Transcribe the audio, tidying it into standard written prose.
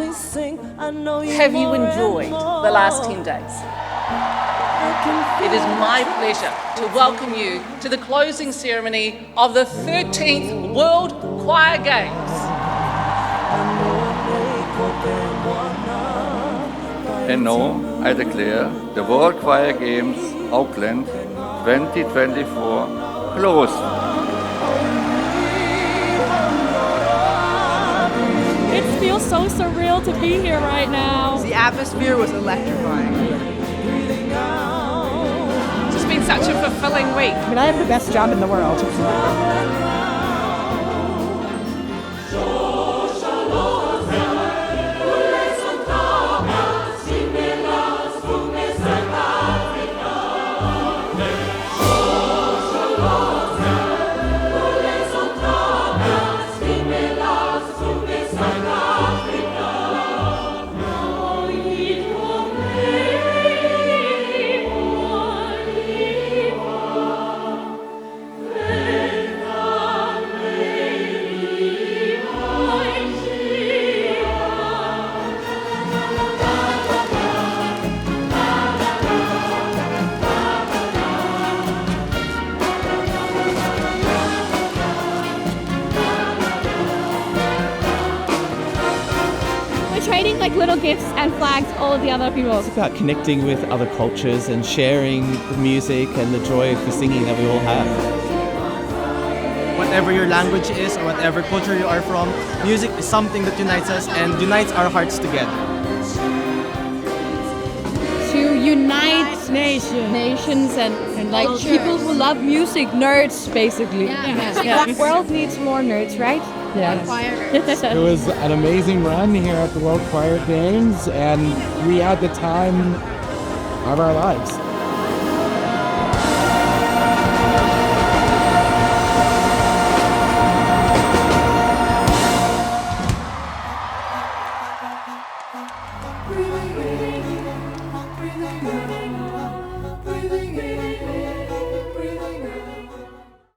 Have you enjoyed the last 10 days? It is my pleasure to welcome you to the closing ceremony of the 13th World Choir Games. And now I declare the World Choir Games Auckland 2024 closed. It feels so surreal to be here right now. The atmosphere was electrifying. It's just been such a fulfilling week. I mean, I have the best job in the world. Trading like little gifts and flags all of the other people. It's about connecting with other cultures and sharing the music and the joy of the singing that we all have. Whatever your language is or whatever culture you are from, music is something that unites us and unites our hearts together. To unite nations and like cultures. people who love music, nerds basically. The world needs more nerds, right? Yeah. It was an amazing run here at the World Choir Games, and we had the time of our lives. Breathing in, breathing out, breathing in.